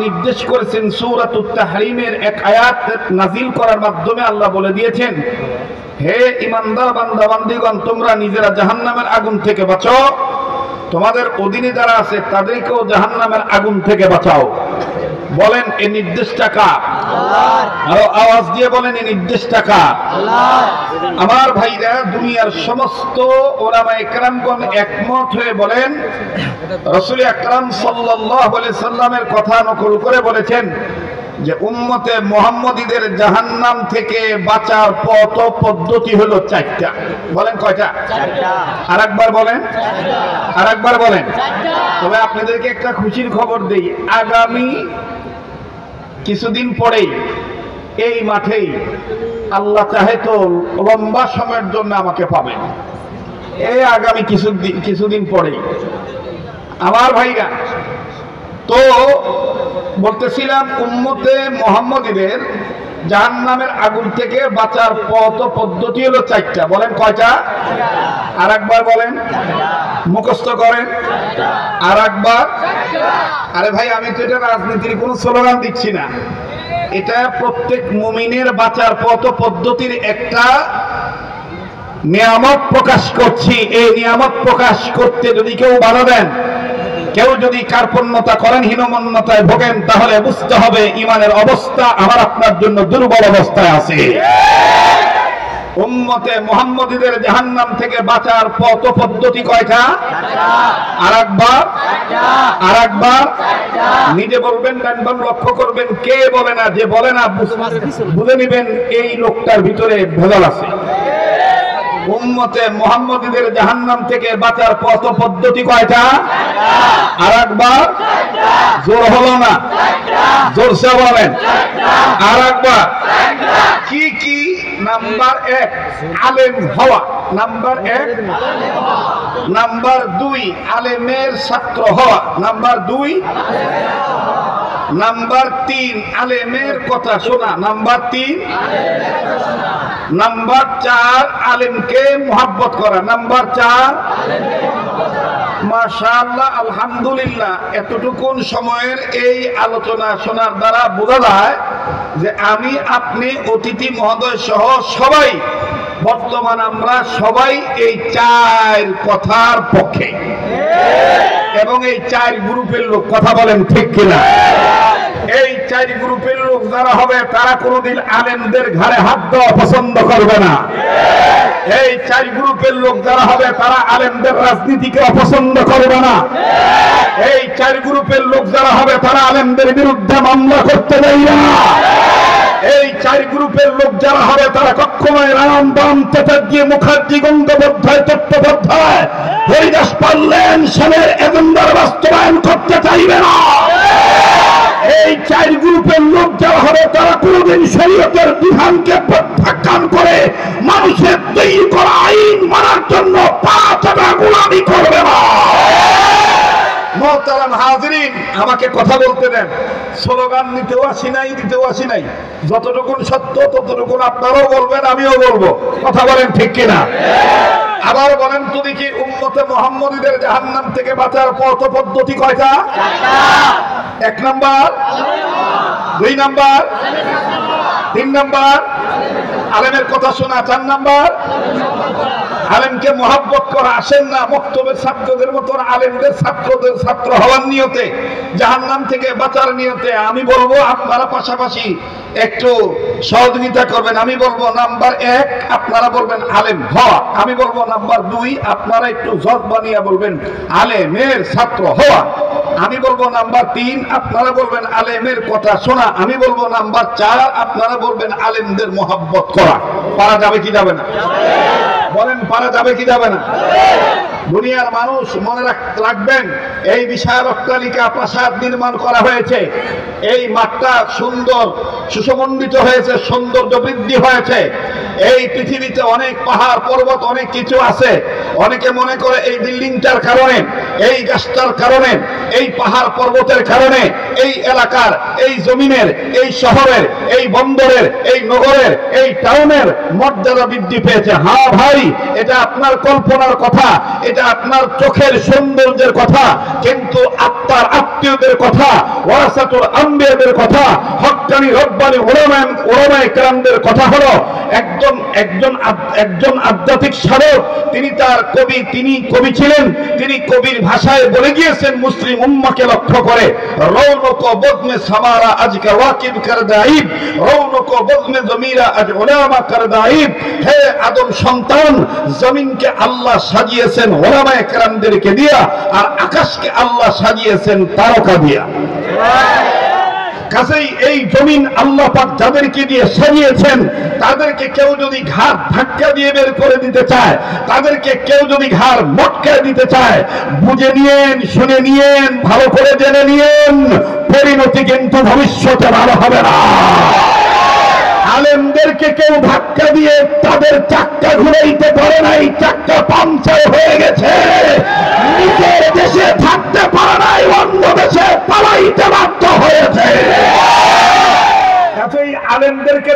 নির্দেশ করেছেন সূরাতুত তাহরিমের এক আয়াত নাজিল করার মাধ্যমে আল্লাহ বলে দিয়েছেন, হে ঈমানদার বান্দা বান্দীগণ, তোমরা নিজেরা জাহান্নামের আগুন থেকে বাঁচো, তোমাদের অধীনে যারা আছে তাদেরকেও জাহান্নামের আগুন থেকে বাঁচাও। বলেন এই নির্দেশটা কার? আল্লাহর। আরো আওয়াজ দিয়ে বলেন এই নির্দেশটা কার? আল্লাহর। আমার ভাইরা, দুনিয়ার সমস্ত উলামায়ে কেরামগণ একমত হয়ে বলেন, রাসূল আকরাম সাল্লাল্লাহু আলাইহি সাল্লামের কথা নকল করে বলেছেন যে উম্মতে মুহাম্মদীদের জাহান্নাম থেকে বাঁচার পথ পদ্ধতি হলো চারটা। বলেন কয়টা? চারটা। আরেকবার বলেন, আরেকবার বলেন। তবে আপনাদেরকে একটা খুশির খবর দেই, আগামী কিছুদিন পরেই এই মাঠেই আল্লাহ চাহে তো লম্বা সময়ের জন্য আমাকে পাবেন। এই আগামী কিছুদিন পরেই আমার ভাইরা, তো বলতেছিলাম উম্মতে মুহাম্মদীদের জাহান্নামের আগুন থেকে বাঁচার পথ পদ্ধতি হলো চারটা। বলেন কয়টা? আরেকবার বলেন, মুখস্থ করেন। আরেকবার। আরে ভাই, আমি তো এটা রাজনীতির কোনো স্লোগান দিচ্ছি না, এটা প্রত্যেক মুমিনের বাঁচার পথ পদ্ধতির একটা নিয়ামত প্রকাশ করছি। এই নিয়ামত প্রকাশ করতে যদি কেউ বাধা দেন, কেউ যদি কার্পণ্যতা করেন, হীনমন্যতায় ভোগেন, তাহলে বুঝতে হবে ঈমানের অবস্থা আমার আপনার জন্য দুর্বল অবস্থায় আছে। উম্মতে মুহাম্মদীদের জাহান্নাম থেকে বাঁচার পথ পদ্ধতি কয়টা? আরেকবার, আরেকবার। নিজে বলবেন, ডানবাম লক্ষ্য করবেন, কে বলে না, যে বলে না বুঝে নেবেন এই লোকটার ভিতরে ভেজাল আছে। উম্মতে মুহাম্মদীদের জাহান্নাম থেকে বাঁচার পথ পদ্ধতি কয়টা? আরেকবার। জোর হলো না, জোরসে বলেন। আরেকবার। কি কি? নাম্বার 1 আলেম হওয়া, নাম্বার 1। নাম্বার 2 আলেমের ছাত্র হওয়া, নাম্বার 2। নাম্বার 3 আলেমের কথা শোনা, নাম্বার 3। নাম্বার 4 আলেমকে মুহাব্বত করা, নাম্বার 4। মাশাআল্লাহ, আলহামদুলিল্লাহ। এতটুকুন সময়ের এই আলোচনা শোনার দ্বারা বোঝা যায় যে আমি, আপনি, অতিথি মহোদয় সহ সবাই, বর্তমান আমরা সবাই এই 4 কথার পক্ষে, এবং এই 4 গ্রুপের লোক। কথা বলেন ঠিক কিনা? এই 4 গ্রুপের লোক যারা হবে তারা কোনোদিন আলেমদের ঘাড়ে হাত দেওয়া পছন্দ করবে না। এই 4 গ্রুপের লোক যারা হবে তারা আলেমদের রাজনীতিকে অপছন্দ করবে না। এই 4 গ্রুপের লোক যারা হবে তারা আলেমদের বিরুদ্ধে মামলা করতে দেয় না। এই 4 গ্রুপের লোক যারা হবে তারা কখনোই রাম, বাম, চ্যাটার্জি, মুখার্জি, গঙ্গোপাধ্যায়, চট্টোপাধ্যায়, হরিদাস পাল্লেন সেনের এজেন্ডার বাস্তবায়ন করতে চাইবে না। এই 4 গ্রুপের লোক যারা হবে তারা কোনদিন শরীয়তের বিধানকে প্রত্যাখ্যান করে মানুষের তৈরি করা আইন মানার জন্য পা-চাটা গোলামি করবে না। মোহতারাম হাজিরিন, আমাকে কথা বলতে দেন। স্লোগান নিতেও আসি নাই, দিতেও আসি নাই। যতটুকুন সত্য ততটুকুন আপনারাও বলবেন, আমিও বলবো। কথা বলেন ঠিক কিনা? আবার বলেন তো দেখি, উম্মতে মুহাম্মদীদের জাহান্নাম থেকে বাঁচার পথ পদ্ধতি কয়টা? 1 নাম্বার, 2 নাম্বার, 3 নাম্বার আলেমের কথা শোনা, 4 নাম্বার আলেমকে মুহাব্বত করা। আসেন না মক্তবের ছাত্রদের মতন আলেমদের ছাত্রদের ছাত্র হওয়ার নিয়তে, জাহান্নাম থেকে বাঁচার নিয়তে আমি বলবো আপনারা পাশাপাশি একটু সহযোগিতা করবেন। আমি বলবো নাম্বার 1 আপনারা বলবেন আলেম হওয়া, আমি বলবো নাম্বার 2 আপনারা একটু জজ বানিয়ে বলবেন আলেমের ছাত্র হওয়া, আমি বলবো নাম্বার 3 আপনারা বলবেন আলেমের কথা শোনা, আমি বলবো নাম্বার 4 আপনারা বলবেন আলেমদের মুহাব্বত করা। পারা যাবে কি যাবে না? বলেন পারা যাবে কি যাবে না? দুনিয়ার মানুষ মনে রাখবেন, এই বিশাল অট্টালিকা প্রাসাদ নির্মাণ করা হয়েছে, এই মাঠটা সুন্দর সুশোভনবিত হয়েছে, সৌন্দর্য বৃদ্ধি হয়েছে। এই পৃথিবীতে অনেক পাহাড় পর্বত অনেক কিছু আছে। অনেকে মনে করে এই বিল্ডিংটার কারণে, এই গাছটার কারণে, এই পাহাড় পর্বতের কারণে এই এলাকার, এই জমিনের, এই শহরের, এই বন্দরের, এই নগরের, এই টাউনের মর্যাদা বৃদ্ধি পেয়েছে। হ্যাঁ ভাই, এটা আপনার কল্পনার কথা, এটা আপনার চোখের সৌন্দর্যের কথা, কিন্তু আপনার আত্মীয়দের কথা, ওয়ারাসাতুল আম্বিয়াদের কথা, হক্কানি রব্বানি উলামায়ে কেরামদের কথা হলো একজন আধ্যাত্মিক সাধক, তিনি তার কবি, তিনি কবি ছিলেন, তিনি কবির ভাষায় বলে গিয়েছেন মুসলিম উম্মাকে লক্ষ্য করে, রৌনক বদমে সামারা আজকা ওয়াকিব কর দাইব, রৌনক বদমে জমিরা আজ উলামা কর দাইব। হে আদম সন্তান, জমিনকে আল্লাহ সাজিয়েছেন উলামায়ে কেরামদেরকে দিয়া, আর আকাশকে আল্লাহ সাজিয়েছেন তারকা দিয়া। কাজেই এই জমিন আল্লাহ পাক যাদেরকে দিয়ে সাজিয়েছেন, তাদেরকে কেউ যদি ঘাড় ধাক্কা দিয়ে বের করে দিতে চায়, তাদেরকে কেউ যদি ঘাড় মটকায় দিতে চায়, বুঝে নিয়েন, শুনে নিয়েন, ভালো করে জেনে নিয়েন, পরিণতি কিন্তু ভবিষ্যতে ভালো হবে না। আলেমদেরকে কেউ ধাক্কা দিয়ে তাদের চাক্কা ঘুরাইতে পারে নাই, চাক্কা পাংচার হয়ে গেছে। নিজের দেশে থাকতে পারে নাই, অন্য দেশে পালাইতে বাধ্য হয়েছে। আলেমদেরকে